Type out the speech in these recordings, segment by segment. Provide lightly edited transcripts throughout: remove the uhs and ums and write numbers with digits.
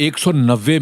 190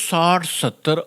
60-70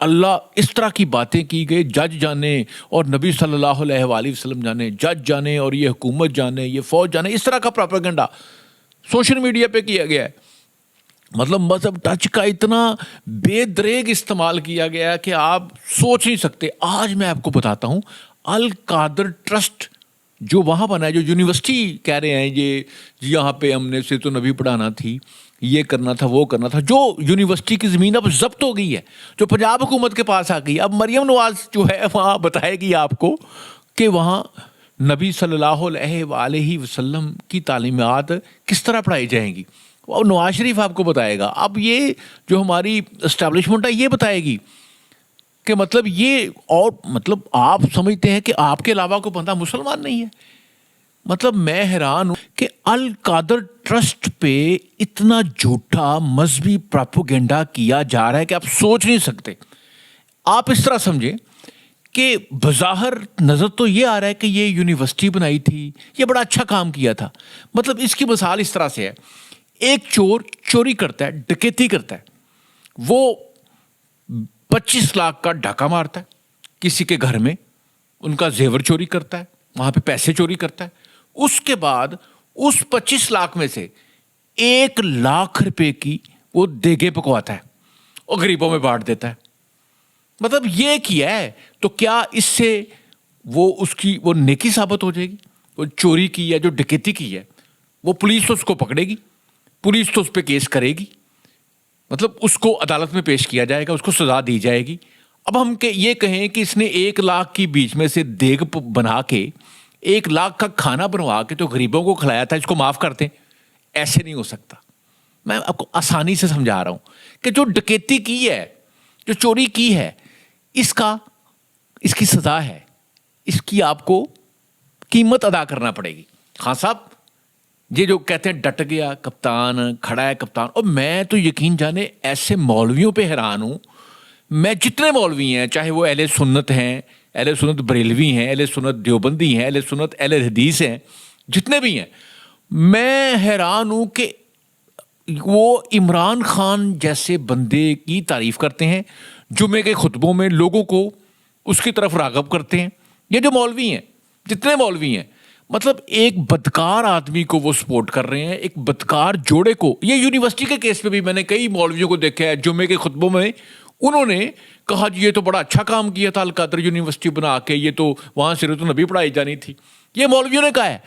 اللہ اس طرح کی باتیں کی گئی، جج جانے اور نبی صلی اللہ علیہ وآلہ وسلم جانے، جج جانے اور یہ حکومت جانے، یہ فوج جانے، اس طرح کا پروپیگنڈا سوشل میڈیا پہ کیا گیا ہے. مطلب مذہب ٹچ کا اتنا بے دریغ استعمال کیا گیا ہے کہ آپ سوچ نہیں سکتے. آج میں آپ کو بتاتا ہوں القادر ٹرسٹ جو وہاں بنا ہے، جو یونیورسٹی کہہ رہے ہیں یہ یہاں پہ ہم نے سے تو نبی پڑھانا تھی، یہ کرنا تھا، وہ کرنا تھا، جو یونیورسٹی کی زمین اب ضبط ہو گئی ہے، جو پنجاب حکومت کے پاس آ گئی. اب مریم نواز جو ہے وہاں بتائے گی آپ کو کہ وہاں نبی صلی اللہ علیہ وآلہ وسلم کی تعلیمات کس طرح پڑھائی جائیں گی. اور نواز شریف آپ کو بتائے گا. اب یہ جو ہماری اسٹیبلشمنٹ ہے یہ بتائے گی کہ مطلب یہ، اور مطلب آپ سمجھتے ہیں کہ آپ کے علاوہ کوئی بندہ مسلمان نہیں ہے. مطلب میں حیران ہوں کہ القادر ٹرسٹ پہ اتنا جھوٹا مذہبی پراپوگنڈا کیا جا رہا ہے کہ آپ سوچ نہیں سکتے. آپ اس طرح سمجھیں کہ بظاہر نظر تو یہ آ رہا ہے کہ یہ یونیورسٹی بنائی تھی، یہ بڑا اچھا کام کیا تھا. مطلب اس کی مثال اس طرح سے ہے، ایک چور چوری کرتا ہے، ڈکیتی کرتا ہے، وہ 25 لاکھ کا ڈاکہ مارتا ہے کسی کے گھر میں، ان کا زیور چوری کرتا ہے، وہاں پہ پیسے چوری کرتا ہے. اس کے بعد اس 25 لاکھ میں سے 1 لاکھ روپے کی وہ دیگے پکواتا ہے اور غریبوں میں بانٹ دیتا ہے. مطلب یہ کیا ہے تو کیا اس سے وہ اس کی وہ نیکی ثابت ہو جائے گی؟ وہ چوری کی ہے، جو ڈکیتی کی ہے، وہ پولیس تو اس کو پکڑے گی، پولیس تو اس پہ کیس کرے گی، مطلب اس کو عدالت میں پیش کیا جائے گا، اس کو سزا دی جائے گی. اب ہم یہ کہیں کہ اس نے 1 لاکھ کی بیچ میں سے دیگ بنا کے 1 لاکھ کا کھانا بنوا کے تو غریبوں کو کھلایا تھا، اس کو معاف کر دیں. ایسے نہیں ہو سکتا. میں آپ کو آسانی سے سمجھا رہا ہوں کہ جو ڈکیتی کی ہے، جو چوری کی ہے، اس کی سزا ہے، اس کی آپ کو قیمت ادا کرنا پڑے گی. خان صاحب یہ جو کہتے ہیں ڈٹ گیا کپتان، کھڑا ہے کپتان، اور میں تو یقین جانے ایسے مولویوں پہ حیران ہوں. میں جتنے مولوی ہیں، چاہے وہ اہل سنت ہیں، اہل سنت بریلوی ہیں، اہل سنت دیوبندی ہیں، اہل سنت اہل حدیث ہیں، جتنے بھی ہیں، میں حیران ہوں کہ وہ عمران خان جیسے بندے کی تعریف کرتے ہیں، جمعے کے خطبوں میں لوگوں کو اس کی طرف راغب کرتے ہیں. یہ جو مولوی ہیں، جتنے مولوی ہیں، مطلب ایک بدکار آدمی کو وہ سپورٹ کر رہے ہیں، ایک بدکار جوڑے کو. یہ یونیورسٹی کے کیس پہ بھی میں نے کئی مولویوں کو دیکھا ہے، جمعے کے خطبوں میں انہوں نے کہا جی یہ تو بڑا اچھا کام کیا تھا القادر یونیورسٹی بنا کے، یہ تو وہاں سیرت النبی پڑھائی جانی تھی. یہ مولویوں نے کہا ہے.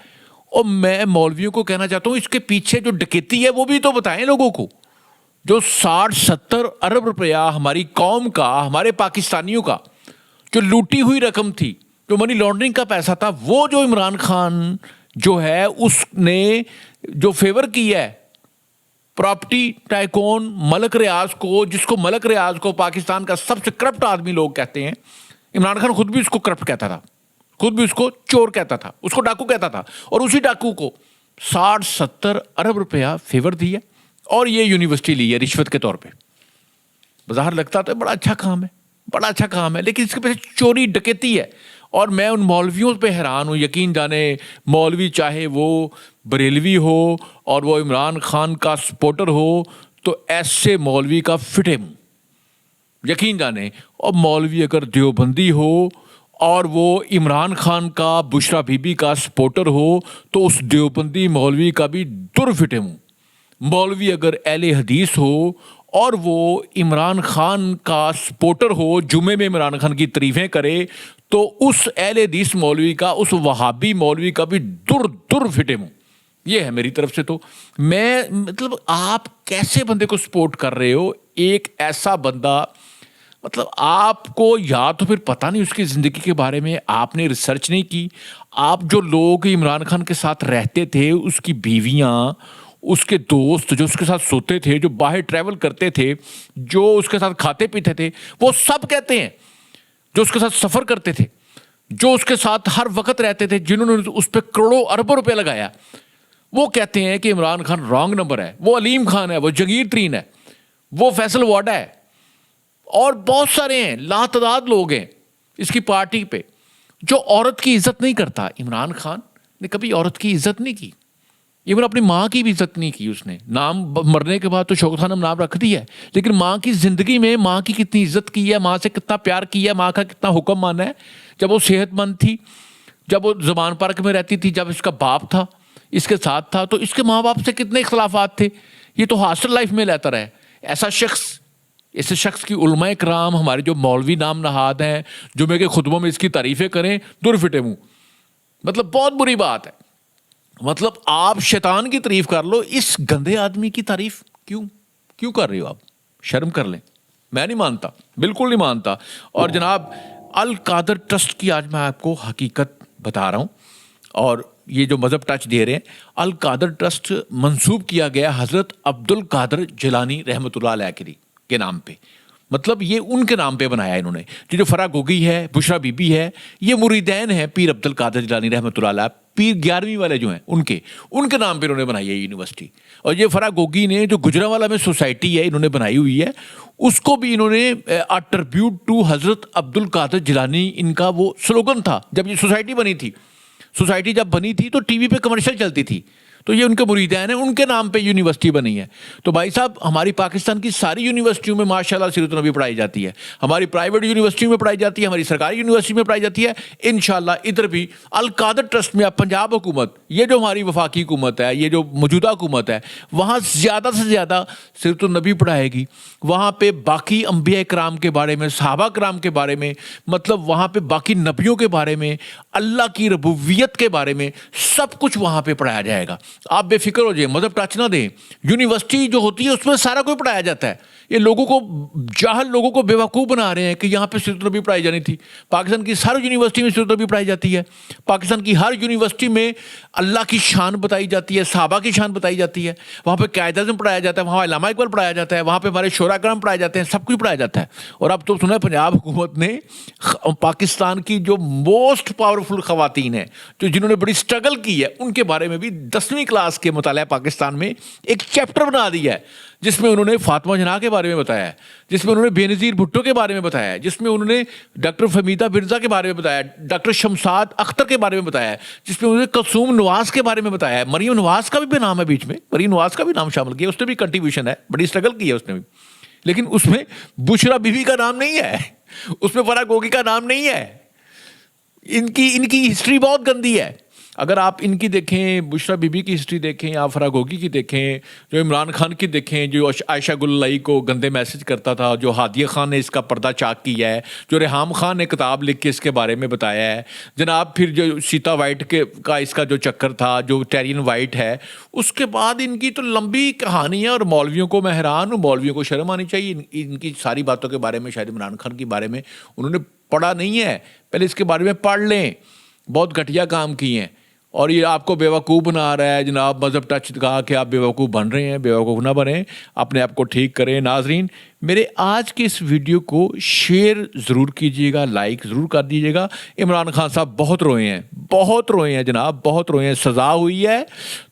اور میں مولویوں کو کہنا چاہتا ہوں اس کے پیچھے جو ڈکیتی ہے وہ بھی تو بتائیں لوگوں کو. جو 60-70 ارب روپیہ ہماری قوم کا، ہمارے پاکستانیوں کا جو لوٹی ہوئی رقم تھی، جو منی لانڈرنگ کا پیسہ تھا، وہ جو عمران خان جو ہے اس نے جو فیور کیا ہے پراپرٹی ٹائکون ملک ریاض کو، جس کو ملک ریاض کو پاکستان کا سب سے کرپٹ آدمی لوگ کہتے ہیں. عمران خان خود بھی اس کو کرپٹ کہتا تھا، خود بھی اس کو چور کہتا تھا، اس کو ڈاکو کہتا تھا، اور اسی ڈاکو کو 60-70 ارب روپیہ فیور دیا اور یہ یونیورسٹی لی ہے رشوت کے طور پہ. بظاہر لگتا تو بڑا اچھا کام ہے، بڑا اچھا کام ہے، لیکن اس کے پیچھے چوری ڈکیتی ہے. اور میں ان مولویوں پہ حیران ہوں. یقین جانے مولوی چاہے وہ بریلوی ہو اور وہ عمران خان کا سپورٹر ہو تو ایسے مولوی کا فٹے منہ یقین جانے. اور مولوی اگر دیوبندی ہو اور وہ عمران خان کا، بشرا بی بی کا سپورٹر ہو تو اس دیوبندی مولوی کا بھی در فٹے منہ. مولوی اگر اہل حدیث ہو اور وہ عمران خان کا سپورٹر ہو، جمعے میں عمران خان کی تعریفیں کرے، تو اس اہل حدیث مولوی کا، اس وہابی مولوی کا بھی در فٹے منہ. یہ ہے میری طرف سے. تو میں مطلب آپ کیسے بندے کو سپورٹ کر رہے ہو؟ ایک ایسا بندہ، مطلب آپ کو یا تو پھر پتہ نہیں اس کی زندگی کے بارے میں، آپ نے ریسرچ نہیں کی. آپ جو لوگ عمران خان کے ساتھ رہتے تھے، اس کی بیویاں، اس کے دوست جو اس کے ساتھ سوتے تھے، جو باہر ٹریول کرتے تھے، جو اس کے ساتھ کھاتے پیتے تھے، وہ سب کہتے ہیں، جو اس کے ساتھ سفر کرتے تھے، جو اس کے ساتھ ہر وقت رہتے تھے، جنہوں نے اس پہ کروڑوں اربوں روپے لگایا، وہ کہتے ہیں کہ عمران خان رانگ نمبر ہے، وہ علیم خان ہے، وہ جگیر ترین ہے، وہ فیصل واڈا ہے، اور بہت سارے ہیں، لاتعداد لوگ ہیں اس کی پارٹی پہ جو عورت کی عزت نہیں کرتا. عمران خان نے کبھی عورت کی عزت نہیں کی. ایون اپنی ماں کی بھی عزت نہیں کی اس نے. نام مرنے کے بعد تو شوکت خانم نام رکھ دی ہے, لیکن ماں کی زندگی میں ماں کی کتنی عزت کی ہے, ماں سے کتنا پیار کیا ہے, ماں کا کتنا حکم مانا ہے. جب وہ صحت مند تھی, جب وہ زمان پارک میں رہتی تھی, جب اس کا باپ تھا اس کے ساتھ تھا, تو اس کے ماں باپ سے کتنے اختلافات تھے. یہ تو ہاسٹل لائف میں لیتا رہے. ایسے شخص کی علماء کرام, ہمارے جو مولوی نام نہاد ہیں, جمعے کے خطبوں میں اس کی تعریفیں کریں, دور فٹے منہ. مطلب بہت بری بات ہے. مطلب آپ شیطان کی تعریف کر لو, اس گندے آدمی کی تعریف کیوں کر رہے ہو آپ؟ شرم کر لیں. میں نہیں مانتا, بالکل نہیں مانتا. اور جناب القادر ٹرسٹ کی آج میں آپ کو حقیقت بتا رہا ہوں, اور یہ جو مذہب ٹچ دے رہے ہیں, القادر ٹرسٹ منسوب کیا گیا حضرت عبد القادر جیلانی رحمۃ اللہ علیہ کے نام پہ. مطلب یہ ان کے نام پہ بنایا انہوں نے. جو فرا گوگی ہے, بشرا بی بی ہے, یہ مریدین ہیں پیر عبد القادر جیلانی رحمۃ اللہ علیہ, پیر 11ویں والے جو ہیں ان کے نام پہ انہوں نے بنائی ہے یونیورسٹی. اور یہ فرا گوگی نے جو گجرانوالہ میں سوسائٹی ہے انہوں نے بنائی ہوئی ہے, اس کو بھی انہوں نے ٹربیوٹ ٹو حضرت عبد القادر جیلانی, ان کا وہ سلوگن تھا جب یہ سوسائٹی بنی تھی. سوسائٹی جب بنی تھی تو ٹی وی پہ کمرشل چلتی تھی, تو یہ ان کے مریدین ہیں, ان کے نام پہ یونیورسٹی بنی ہے. تو بھائی صاحب ہماری پاکستان کی ساری یونیورسٹیوں میں ماشاءاللہ سیرت النبی پڑھائی جاتی ہے, ہماری پرائیویٹ یونیورسٹیوں میں پڑھائی جاتی ہے, ہماری سرکاری یونیورسٹی میں پڑھائی جاتی ہے. انشاءاللہ ادھر بھی القادر ٹرسٹ میں اب پنجاب حکومت, یہ جو ہماری وفاقی حکومت ہے, یہ جو موجودہ حکومت ہے, وہاں زیادہ سے زیادہ سیرت النبی پڑھائے گی. وہاں پہ باقی انبیاء کرام کے بارے میں, صحابہ کرام کے بارے میں, مطلب وہاں پہ باقی نبیوں کے بارے میں, اللہ کی ربوبیت کے بارے میں سب کچھ وہاں پہ پڑھایا جائے گا. آپ بے فکر ہو جائیں, مذہب ٹچ نہ دیں. یونیورسٹی جو ہوتی ہے اس میں سارا کوئی پڑھایا جاتا ہے. یہ لوگوں کو, جاہل لوگوں کو بیوقوف بنا رہے ہیں کہ یہاں پہ سیرت النبی پڑھائی جانی تھی. پاکستان کی ہر یونیورسٹی میں سیرت النبی پڑھائی جاتی ہے. پاکستان کی ہر یونیورسٹی میں اللہ کی شان بتائی جاتی ہے, صحابہ کی شان بتائی جاتی ہے. وہاں پہ قائد اعظم پڑھایا جاتا ہے, وہاں علامہ اقبال پڑھایا جاتا ہے, وہاں پہ ہمارے شعراء کرام پڑھائے جاتے ہیں, سب کچھ پڑھایا جاتا ہے. اور اب تو سنا ہے پنجاب حکومت نے پاکستان کی جو موسٹ پاورفل خواتین ہیں, جو جنہوں نے بڑی اسٹرگل کی ہے, ان کے بارے میں بھی 10ویں کلاس کے مطالعہ پاکستان میں ایک چیپٹر بنا دیا ہے, جس میں انہوں نے فاطمہ جناح کے بارے میں بتایا ہے, جس میں انہوں نے بے نظیر بھٹو کے بارے میں بتایا ہے, جس میں انہوں نے ڈاکٹر فہمیدہ مرزا کے بارے میں بتایا ہے, ڈاکٹر شمشاد اختر کے بارے میں بتایا ہے, جس میں انہوں نے کلثوم نواز کے بارے میں بتایا ہے. مریم نواز کا بھی نام ہے بیچ میں, مریم نواز کا بھی نام شامل کیا, اس نے بھی کنٹریبیوشن ہے, بڑی اسٹرگل کی ہے اس نے بھی. لیکن اس میں بشرا بی بی کا نام نہیں ہے, اس میں فرا گوگی کا نام نہیں ہے. ان کی ہسٹری بہت گندی ہے. اگر آپ ان کی دیکھیں, بشرا بی بی کی ہسٹری دیکھیں, آپ فرا گوگی کی دیکھیں, جو عمران خان کی دیکھیں, جو عائشہ گل لائی کو گندے میسج کرتا تھا, جو ہادیہ خان نے اس کا پردہ چاک کیا ہے, جو ریحام خان نے کتاب لکھ کے اس کے بارے میں بتایا ہے جناب, پھر جو سیتا وائٹ کا اس کا جو چکر تھا, جو ٹیرین وائٹ ہے, اس کے بعد ان کی تو لمبی کہانی ہے. اور مولویوں کو میں حیران ہوں, مولویوں کو شرم آنی چاہیے. ان کی ساری باتوں کے بارے میں شاید عمران خان کے بارے میں انہوں نے پڑھا نہیں ہے, پہلے اس کے بارے میں پڑھ لیں. بہت گھٹیا کام کیے ہیں, اور یہ آپ کو بیوقوف بنا رہا ہے. جناب مذہب ٹچ کہا کہ آپ بیوقوف بن رہے ہیں, بیوقوف نہ بنیں, اپنے آپ کو ٹھیک کریں. ناظرین میرے آج کے اس ویڈیو کو شیئر ضرور کیجیے گا, لائک ضرور کر دیجیے گا. عمران خان صاحب بہت روئے ہیں جناب, بہت روئے ہیں. سزا ہوئی ہے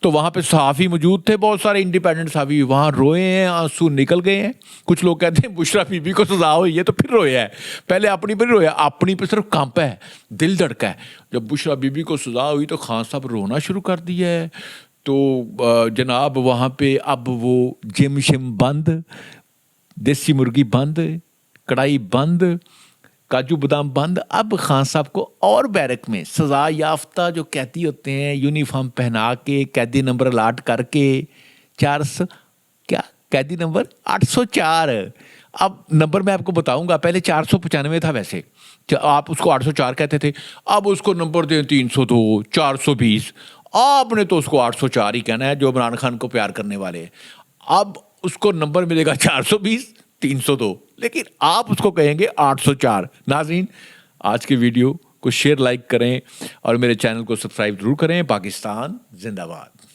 تو وہاں پہ صحافی موجود تھے, بہت سارے انڈیپینڈنٹ صحافی, وہاں روئے ہیں, آنسو نکل گئے ہیں. کچھ لوگ کہتے ہیں بشرا بی بی کو سزا ہوئی ہے تو پھر رویا ہے, پہلے اپنی پہ رویا, اپنی پہ صرف کانپا ہے, دل دھڑکا ہے. جب بشرا بی بی کو سزا ہوئی تو خان صاحب رونا شروع کر دیا ہے. تو جناب وہاں پہ اب وہ جم شم بند, دیسی مرغی بند, کڑھائی بند, کاجو بادام بند. اب خان صاحب کو اور بیرک میں سزا یافتہ جو قیدی ہوتے ہیں, یونیفارم پہنا کے, قیدی نمبر الاٹ کر کے, 400 کیا قیدی نمبر 804. اب نمبر میں آپ کو بتاؤں گا, پہلے 495 تھا, ویسے آپ اس کو 804 کہتے تھے. اب اس کو نمبر دیں 302, 420. آپ نے تو اس کو 804 ہی کہنا ہے, جو عمران خان کو پیار کرنے والے ہیں. اب اس کو نمبر ملے گا 420, 302, لیکن آپ اس کو کہیں گے 804. ناظرین آج کی ویڈیو کو شیئر, لائک کریں, اور میرے چینل کو سبسکرائب ضرور کریں. پاکستان زندہ باد.